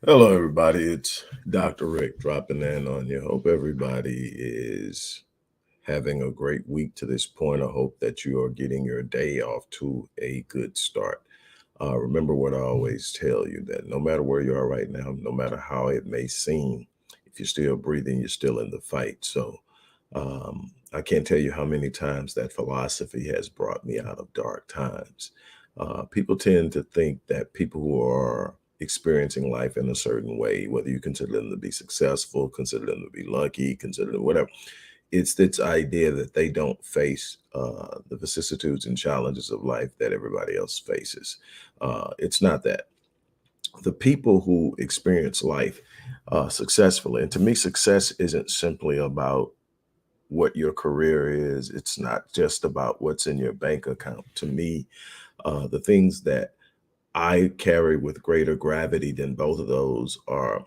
Hello, everybody. It's Dr. Rick dropping in on you. Hope everybody is having a great week to this point. I hope that you are getting your day off to a good start. Remember what I always tell you that no matter where you are right now, no matter how it may seem, if you're still breathing, you're still in the fight. I can't tell you how many times that philosophy has brought me out of dark times. People tend to think that people who are experiencing life in a certain way, whether you consider them to be successful, consider them to be lucky, consider them whatever, it's this idea that they don't face the vicissitudes and challenges of life that everybody else faces. It's not that. The people who experience life successfully, and to me, success isn't simply about what your career is. It's not just about what's in your bank account. To me, the things that I carry with greater gravity than both of those are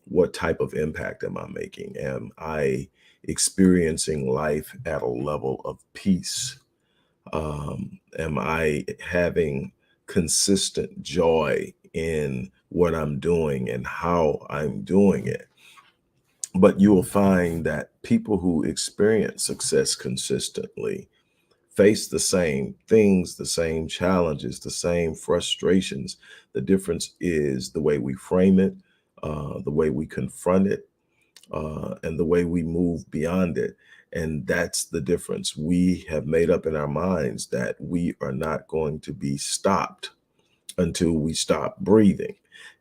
what type of impact am I making? Am I experiencing life at a level of peace? Am I having consistent joy in what I'm doing and how I'm doing it? But you will find that people who experience success consistently face the same things, the same challenges, the same frustrations. The difference is the way we frame it, the way we confront it, and the way we move beyond it. And that's the difference. We have made up in our minds that we are not going to be stopped until we stop breathing.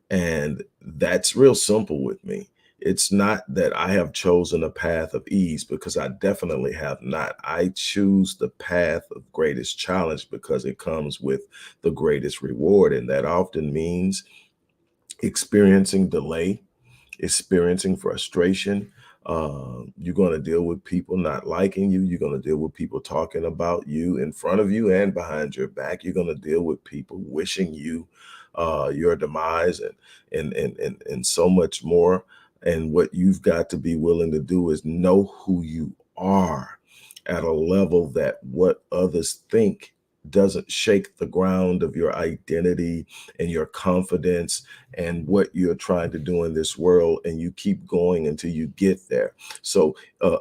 And that's real simple with me. It's not that I have chosen a path of ease, because I definitely have not. I choose the path of greatest challenge because it comes with the greatest reward. And that often means experiencing delay, experiencing frustration. You're going to deal with people not liking you. You're going to deal with people talking about you in front of you and behind your back. You're going to deal with people wishing you your demise and so much more. And what you've got to be willing to do is know who you are at a level that what others think doesn't shake the ground of your identity and your confidence and what you're trying to do in this world, and you keep going until you get there. So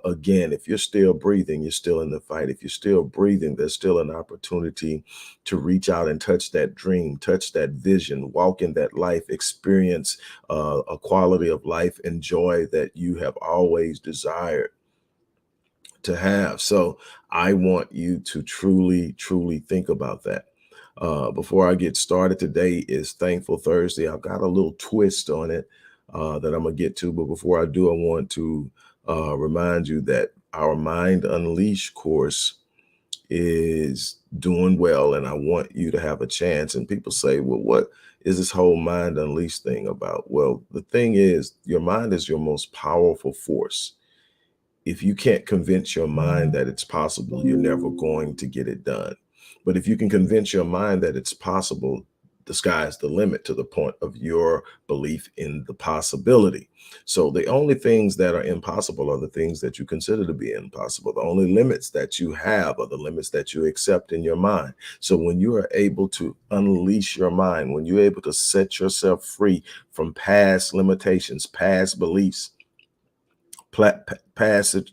again, if you're still breathing, you're still in the fight. If you're still breathing, there's still an opportunity to reach out and touch that dream, touch that vision, walk in that life, experience a quality of life and joy that you have always desired to have. So I want you to truly, truly think about that. Before I get started, today is Thankful Thursday. I've got a little twist on it that I'm going to get to. But before I do, I want to remind you that our Mind Unleashed course is doing well. And I want you to have a chance. And people say, well, what is this whole Mind Unleashed thing about? Well, the thing is, your mind is your most powerful force. If you can't convince your mind that it's possible, you're never going to get it done. But if you can convince your mind that it's possible, the sky's the limit to the point of your belief in the possibility. So the only things that are impossible are the things that you consider to be impossible. The only limits that you have are the limits that you accept in your mind. So when you are able to unleash your mind, when you're able to set yourself free from past limitations, past beliefs, passage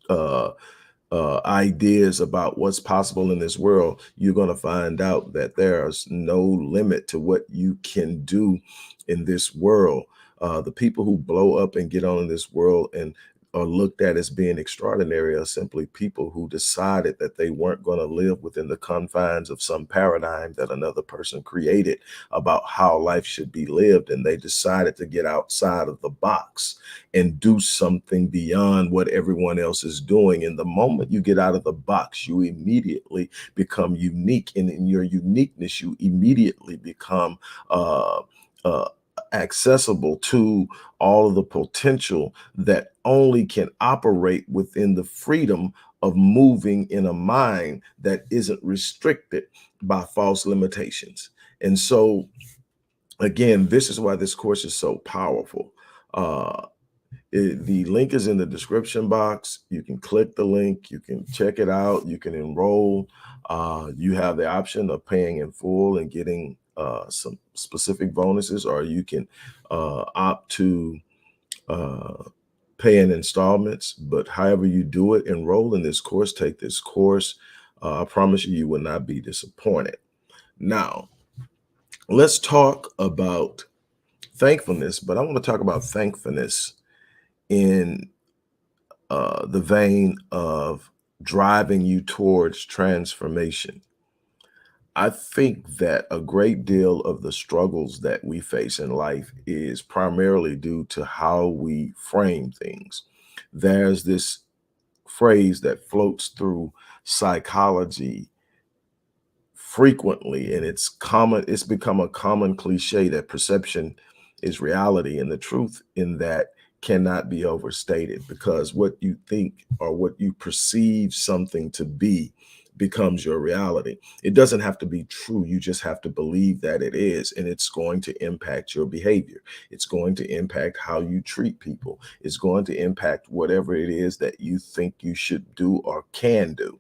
ideas about what's possible in this world, you're going to find out that there's no limit to what you can do in this world. The people who blow up and get on in this world and are looked at as being extraordinary are simply people who decided that they weren't going to live within the confines of some paradigm that another person created about how life should be lived. And they decided to get outside of the box and do something beyond what everyone else is doing. And the moment you get out of the box, you immediately become unique. And in your uniqueness, you immediately become uh, accessible to all of the potential that only can operate within the freedom of moving in a mind that isn't restricted by false limitations. And so, again, this is why this course is so powerful. Uh, the link is in the description box. You can click the link, you can check it out, you can enroll. You have the option of paying in full and getting some specific bonuses, or you can opt to uh, pay in installments. But however you do it, enroll in this course, take this course. I promise you, you will not be disappointed. Now, let's talk about thankfulness, but I want to talk about thankfulness in the vein of driving you towards transformation. I think that a great deal of the struggles that we face in life is primarily due to how we frame things. There's this phrase that floats through psychology frequently, and it's become a common cliche that perception is reality, and the truth in that cannot be overstated, because what you think or what you perceive something to be becomes your reality. It doesn't have to be true, you just have to believe that it is, and it's going to impact your behavior. It's going to impact how you treat people. It's going to impact whatever it is that you think you should do or can do.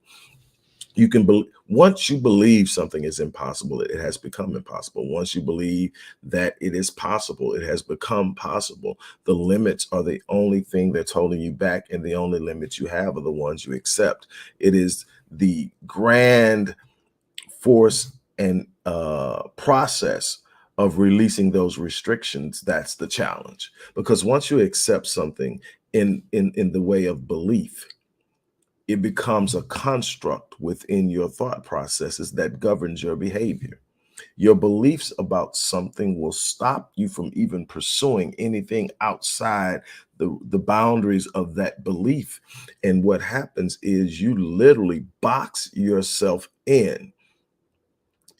You can once you believe something is impossible, it has become impossible. Once you believe that it is possible, it has become possible. The limits are the only thing that's holding you back, and the only limits you have are the ones you accept. It is the grand force and process of releasing those restrictions that's the challenge. Because once you accept something in the way of belief, it becomes a construct within your thought processes that governs your behavior. Your beliefs about something will stop you from even pursuing anything outside the boundaries of that belief. And what happens is you literally box yourself in,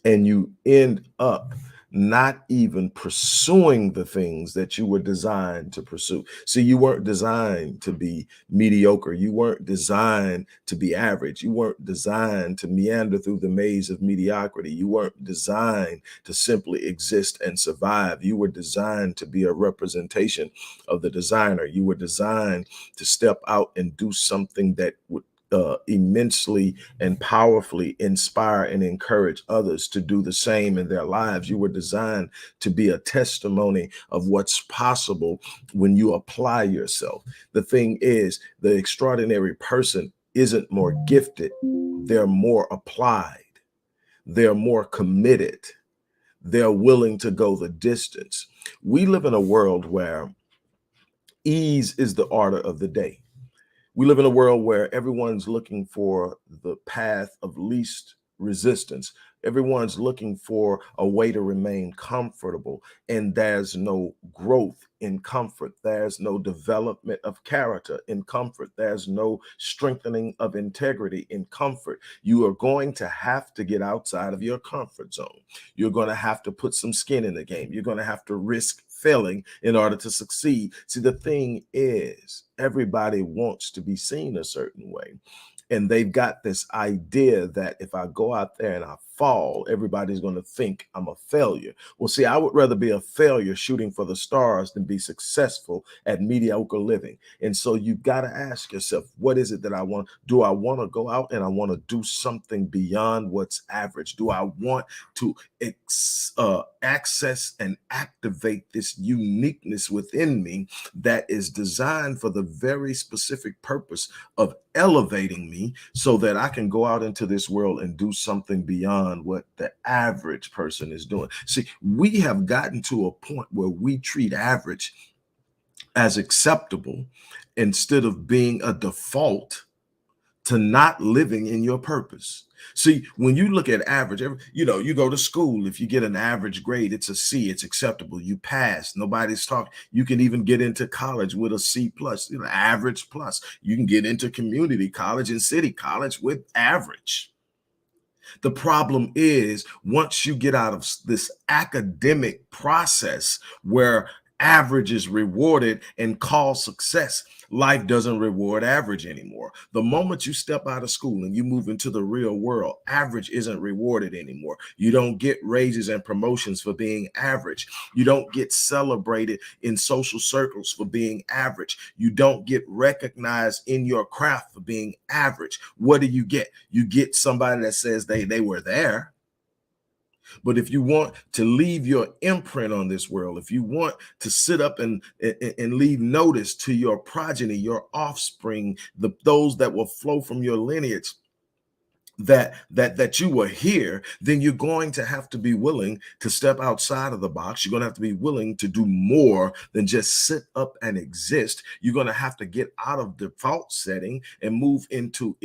and you end up not even pursuing the things that you were designed to pursue. See, you weren't designed to be mediocre. You weren't designed to be average. You weren't designed to meander through the maze of mediocrity. You weren't designed to simply exist and survive. You were designed to be a representation of the designer. You were designed to step out and do something that would immensely and powerfully inspire and encourage others to do the same in their lives. You were designed to be a testimony of what's possible when you apply yourself. The thing is, the extraordinary person isn't more gifted, they're more applied, they're more committed, they're willing to go the distance. We live in a world where ease is the order of the day. We live in a world where everyone's looking for the path of least resistance. Everyone's looking for a way to remain comfortable, and there's no growth in comfort. There's no development of character in comfort. There's no strengthening of integrity in comfort. You are going to have to get outside of your comfort zone. You're going to have to put some skin in the game. You're going to have to risk failing in order to succeed. See, the thing is, everybody wants to be seen a certain way. And they've got this idea that if I go out there and I fall, everybody's going to think I'm a failure. Well, see, I would rather be a failure shooting for the stars than be successful at mediocre living. And so you've got to ask yourself, what is it that I want? Do I want to go out and I want to do something beyond what's average? Do I want to access and activate this uniqueness within me that is designed for the very specific purpose of elevating me so that I can go out into this world and do something beyond what the average person is doing? See, we have gotten to a point where we treat average as acceptable instead of being a default to not living in your purpose. See, when you look at average, you go to school. If you get an average grade, it's a C, it's acceptable. You pass, nobody's talking. You can even get into college with a C plus, average plus. You can get into community college and city college with average. The problem is, once you get out of this academic process where average is rewarded and called success, life doesn't reward average anymore. The moment you step out of school and you move into the real world, average isn't rewarded anymore. You don't get raises and promotions for being average. You don't get celebrated in social circles for being average. You don't get recognized in your craft for being average. What do you get? You get somebody that says they were there. But if you want to leave your imprint on this world, if you want to sit up and leave notice to your progeny, your offspring, those that will flow from your lineage, that you were here, then you're going to have to be willing to step outside of the box. You're going to have to be willing to do more than just sit up and exist. You're going to have to get out of default setting and move into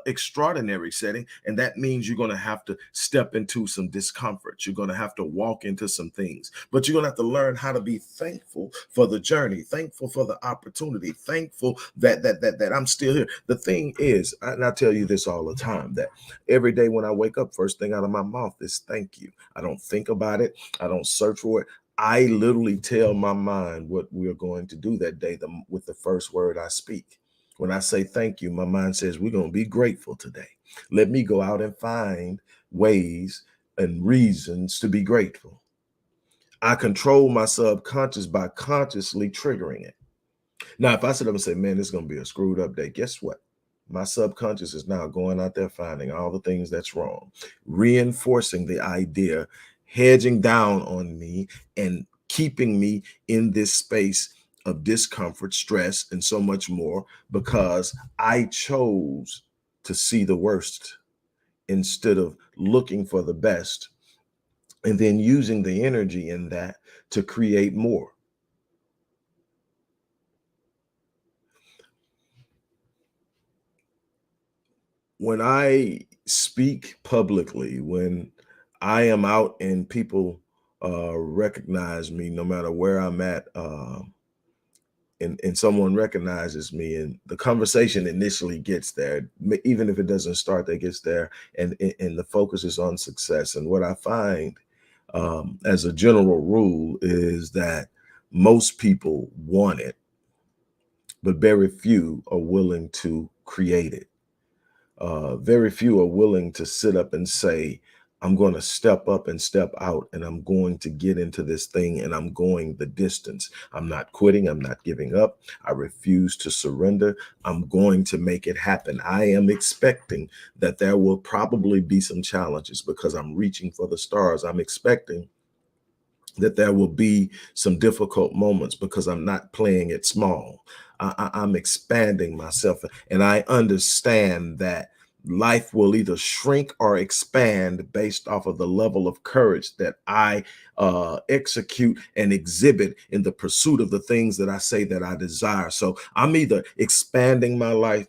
extraordinary setting, and that means you're going to have to step into some discomfort. You're going to have to walk into some things, but you're going to have to learn how to be thankful for the journey, thankful for the opportunity, thankful that I'm still here. The thing is, and I tell you this all the time, that every day when I wake up, first thing out of my mouth is thank you. I don't think about it. I don't search for it. I literally tell my mind what we're going to do that day with the first word I speak. When I say thank you, my mind says we're going to be grateful today. Let me go out and find ways and reasons to be grateful. I control my subconscious by consciously triggering it. Now, if I sit up and say, man, this is going to be a screwed up day, guess what? My subconscious is now going out there finding all the things that's wrong, reinforcing the idea, hedging down on me and keeping me in this space of discomfort, stress, and so much more, because I chose to see the worst instead of looking for the best and then using the energy in that to create more. When I speak publicly, when I am out and people recognize me, no matter where I'm at, and someone recognizes me, and the conversation initially gets there, even if it doesn't start, that gets there, and the focus is on success. And what I find, as a general rule, is that most people want it, but very few are willing to create it. Very few are willing to sit up and say, I'm going to step up and step out, and I'm going to get into this thing, and I'm going the distance. I'm not quitting. I'm not giving up. I refuse to surrender. I'm going to make it happen. I am expecting that there will probably be some challenges because I'm reaching for the stars. I'm expecting that there will be some difficult moments because I'm not playing it small. I'm expanding myself, and I understand that life will either shrink or expand based off of the level of courage that I execute and exhibit in the pursuit of the things that I say that I desire. So I'm either expanding my life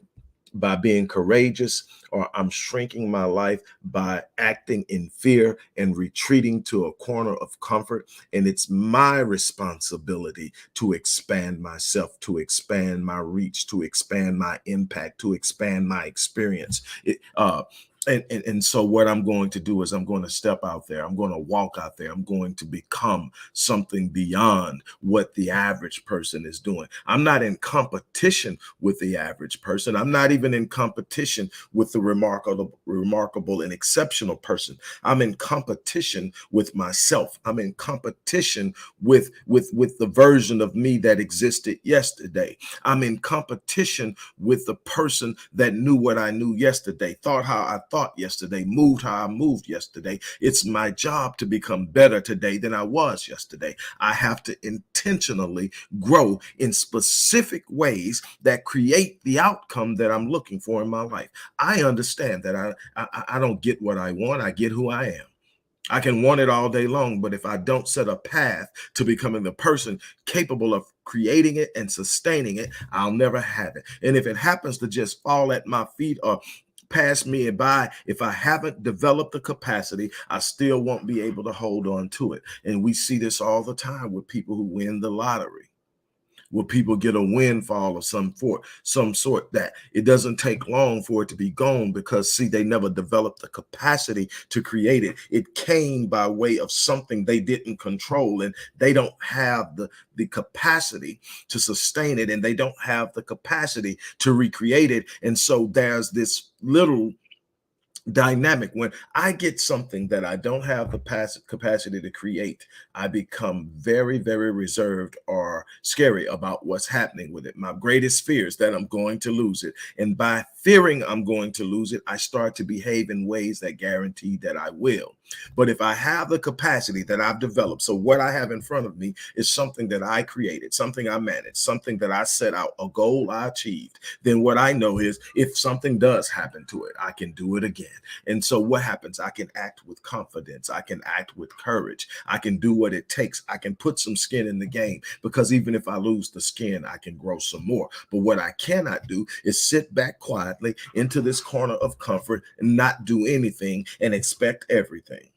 by being courageous, or I'm shrinking my life by acting in fear and retreating to a corner of comfort. And it's my responsibility to expand myself, to expand my reach, to expand my impact, to expand my experience. And so what I'm going to do is I'm going to step out there. I'm going to walk out there. I'm going to become something beyond what the average person is doing. I'm not in competition with the average person. I'm not even in competition with the remarkable and exceptional person. I'm in competition with myself. I'm in competition with the version of me that existed yesterday. I'm in competition with the person that knew what I knew yesterday, thought how I thought yesterday, moved how I moved yesterday. It's my job to become better today than I was yesterday. I have to intentionally grow in specific ways that create the outcome that I'm looking for in my life. I understand that I don't get what I want. I get who I am. I can want it all day long, but if I don't set a path to becoming the person capable of creating it and sustaining it, I'll never have it. And if it happens to just fall at my feet or pass me by, if I haven't developed the capacity, I still won't be able to hold on to it. And we see this all the time with people who win the lottery. Will people get a windfall of some sort, that it doesn't take long for it to be gone, because see, they never developed the capacity to create it. It came by way of something they didn't control, and they don't have the capacity to sustain it, and they don't have the capacity to recreate it. And so there's this little dynamic. When I get something that I don't have the capacity to create, I become very, very reserved or scary about what's happening with it. My greatest fear is that I'm going to lose it. And by fearing I'm going to lose it, I start to behave in ways that guarantee that I will. But if I have the capacity that I've developed, so what I have in front of me is something that I created, something I managed, something that I set out, a goal I achieved, then what I know is if something does happen to it, I can do it again. And so what happens? I can act with confidence. I can act with courage. I can do what it takes. I can put some skin in the game, because even if I lose the skin, I can grow some more. But what I cannot do is sit back quietly into this corner of comfort and not do anything and expect everything.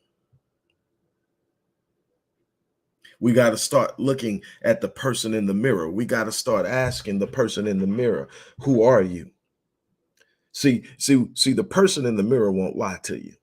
We got to start looking at the person in the mirror. We got to start asking the person in the mirror, who are you? See, the person in the mirror won't lie to you.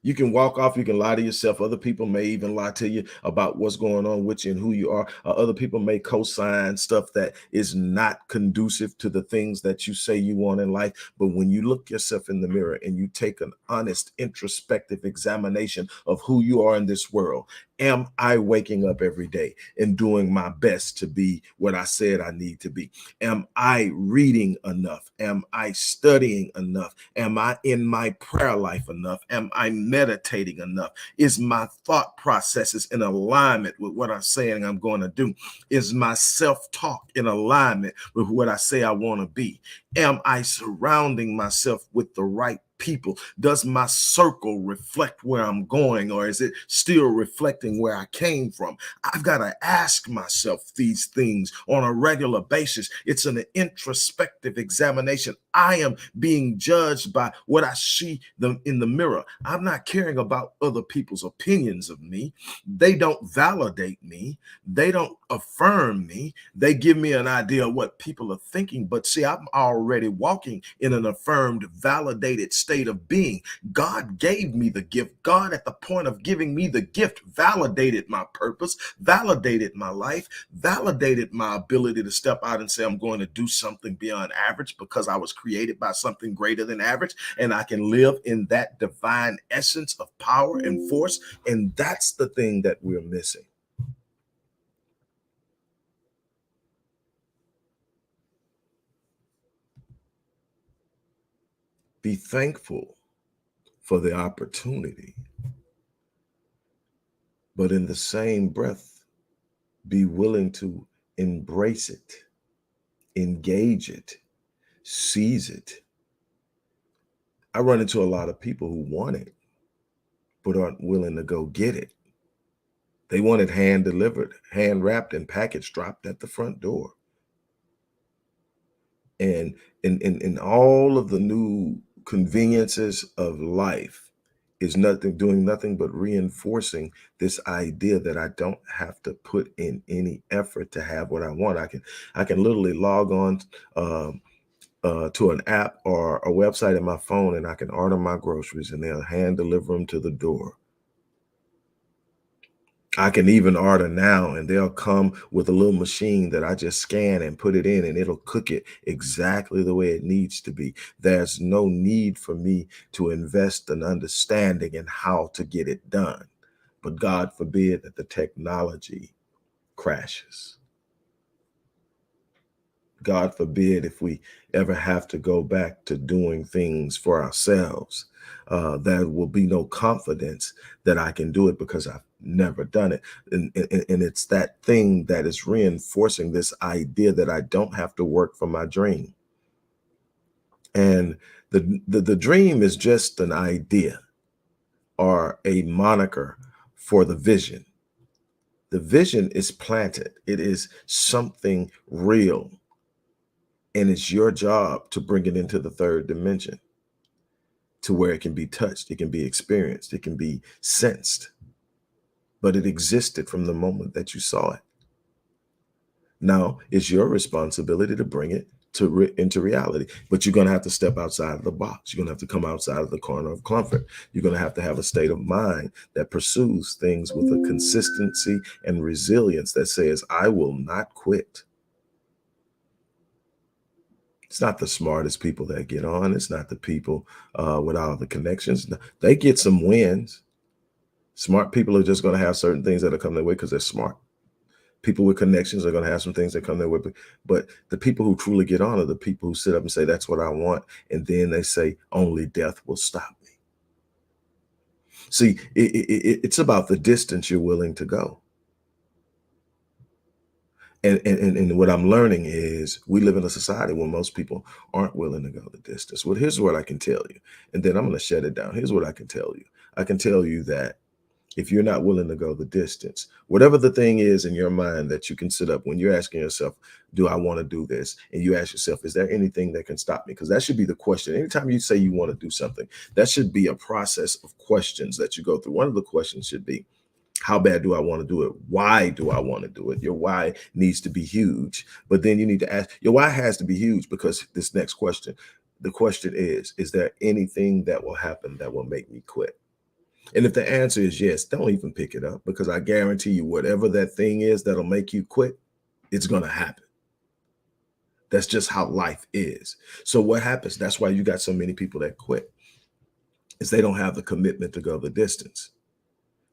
You can walk off, you can lie to yourself. Other people may even lie to you about what's going on with you and who you are. Other people may co-sign stuff that is not conducive to the things that you say you want in life. But when you look yourself in the mirror and you take an honest, introspective examination of who you are in this world, am I waking up every day and doing my best to be what I said I need to be? Am I reading enough? Am I studying enough? Am I in my prayer life enough? Am I meditating enough? Is my thought processes in alignment with what I'm saying I'm going to do? Is my self-talk in alignment with what I say I want to be? Am I surrounding myself with the right people? Does my circle reflect where I'm going, or is it still reflecting where I came from? I've got to ask myself these things on a regular basis. It's an introspective examination. I am being judged by what I see them in the mirror. I'm not caring about other people's opinions of me. They don't validate me. They don't affirm me. They give me an idea of what people are thinking. But see, I'm already walking in an affirmed, validated state of being. God gave me the gift. God, at the point of giving me the gift, validated my purpose, validated my life, validated my ability to step out and say, I'm going to do something beyond average because I was created by something greater than average. And I can live in that divine essence of power and force. And that's the thing that we're missing. Be thankful for the opportunity, but in the same breath, be willing to embrace it, engage it, seize it. I run into a lot of people who want it, but aren't willing to go get it. They want it hand delivered, hand wrapped, and packaged, dropped at the front door. And in all of the new conveniences of life is doing nothing but reinforcing this idea that I don't have to put in any effort to have what I want. I can literally log on to an app or a website in my phone, and I can order my groceries and they'll hand deliver them to the door. I can even order now and they'll come with a little machine that I just scan and put it in, and it'll cook it exactly the way it needs to be. There's no need for me to invest an understanding in how to get it done. But God forbid that the technology crashes. God forbid if we ever have to go back to doing things for ourselves. There will be no confidence that I can do it because I've never done it. And it's that thing that is reinforcing this idea that I don't have to work for my dream. And the dream is just an idea or a moniker for the vision. The vision is planted. It is something real. And it's your job to bring it into the third dimension to where it can be touched, it can be experienced, it can be sensed. But it existed from the moment that you saw it. Now it's your responsibility to bring it into reality. But you're going to have to step outside of the box. You're going to have to come outside of the corner of comfort. You're going to have a state of mind that pursues things with a consistency and resilience that says, I will not quit. It's not the smartest people that get on. It's not the people with all the connections. They get some wins. Smart people are just going to have certain things that are coming their way because they're smart. People with connections are going to have some things that come their way. But the people who truly get on are the people who sit up and say, that's what I want. And then they say, only death will stop me. See, it's about the distance you're willing to go. And what I'm learning is we live in a society where most people aren't willing to go the distance. Well, here's what I can tell you, and then I'm going to shut it down. Here's what I can tell you. I can tell you that if you're not willing to go the distance, whatever the thing is in your mind that you can sit up when you're asking yourself, do I want to do this? And you ask yourself, is there anything that can stop me? Because that should be the question. Anytime you say you want to do something, that should be a process of questions that you go through. One of the questions should be, how bad do I want to do it? Why do I want to do it? Your why needs to be huge. But then you need to ask, your why has to be huge because this next question, the question is there anything that will happen that will make me quit? And if the answer is yes, don't even pick it up because I guarantee you, whatever that thing is that'll make you quit, it's going to happen. That's just how life is. So what happens? That's why you got so many people that quit, is they don't have the commitment to go the distance.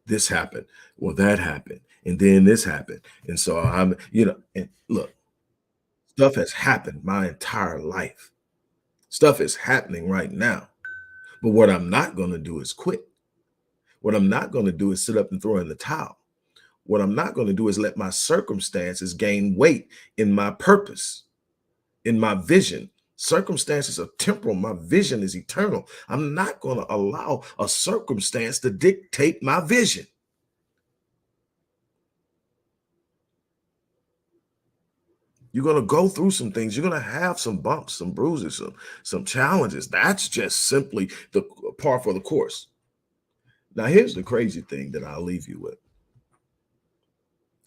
This happened, well, that happened, and then this happened. And so and look, stuff has happened my entire life. Stuff is happening right now. But what I'm not going to do is quit. What I'm not going to do is sit up and throw in the towel. What I'm not going to do is let my circumstances gain weight in my purpose, in my vision. Circumstances are temporal. My vision is eternal. I'm not going to allow a circumstance to dictate my vision. You're going to go through some things. You're going to have some bumps, some bruises, some challenges. That's just simply the par for the course. Now, here's the crazy thing that I'll leave you with.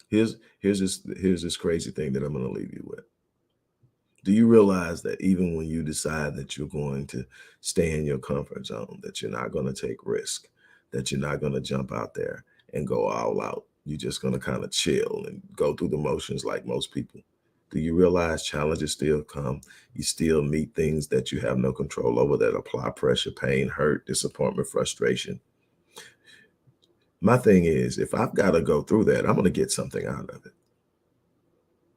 Here's this crazy thing that I'm going to leave you with. Do you realize that even when you decide that you're going to stay in your comfort zone, that you're not going to take risk, that you're not going to jump out there and go all out, you're just going to kind of chill and go through the motions like most people? Do you realize challenges still come? You still meet things that you have no control over that apply pressure, pain, hurt, disappointment, frustration. My thing is, if I've got to go through that, I'm going to get something out of it.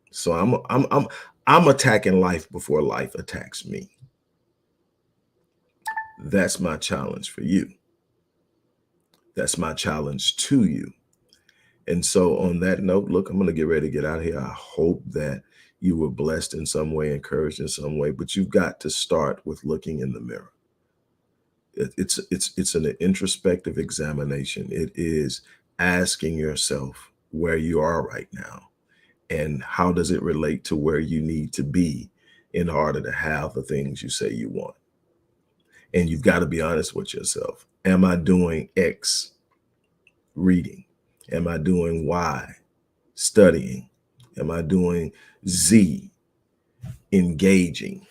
So I'm attacking life before life attacks me. That's my challenge for you. That's my challenge to you. And so on that note, look, I'm going to get ready to get out of here. I hope that you were blessed in some way, encouraged in some way, but you've got to start with looking in the mirror. It's an introspective examination. It is asking yourself where you are right now and how does it relate to where you need to be in order to have the things you say you want. And you've got to be honest with yourself. Am I doing X, reading? Am I doing Y, studying? Am I doing Z, engaging,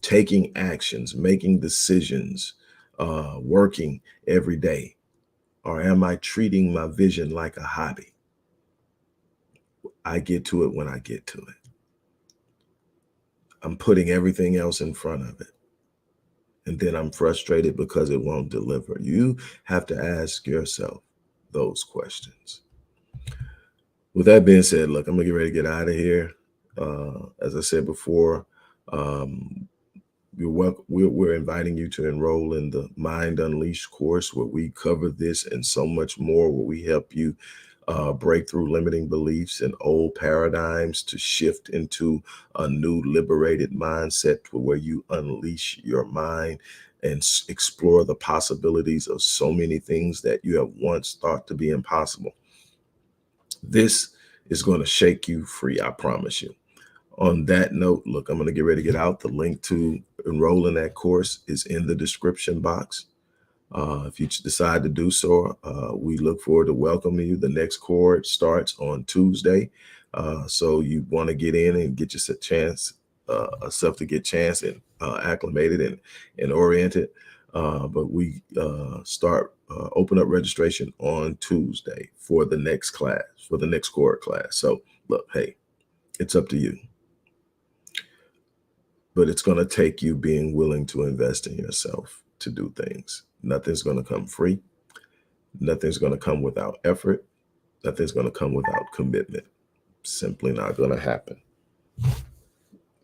taking actions, making decisions, working every day? Or am I treating my vision like a hobby? I get to it when I get to it. I'm putting everything else in front of it. And then I'm frustrated because it won't deliver. You have to ask yourself those questions. With that being said, look, I'm gonna get ready to get out of here. As I said before, um, we're inviting you to enroll in the Mind Unleashed course where we cover this and so much more, where we help you break through limiting beliefs and old paradigms to shift into a new liberated mindset to where you unleash your mind and explore the possibilities of so many things that you have once thought to be impossible. This is going to shake you free, I promise you. On that note, look, I'm going to get ready to get out. The link to enroll in that course is in the description box. If you decide to do so, we look forward to welcoming you. The next cohort starts on Tuesday. So you want to get in and get yourself chance and acclimated and oriented. But we open up registration on Tuesday for the next class, for the next cohort class. So look, hey, it's up to you. But it's going to take you being willing to invest in yourself to do things. Nothing's going to come free. Nothing's going to come without effort. Nothing's going to come without commitment. Simply not going to happen.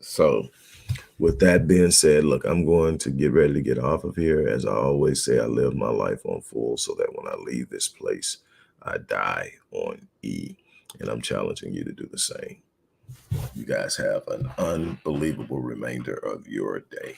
So with that being said, look, I'm going to get ready to get off of here. As I always say, I live my life on full so that when I leave this place, I die on E. And I'm challenging you to do the same. You guys have an unbelievable remainder of your day.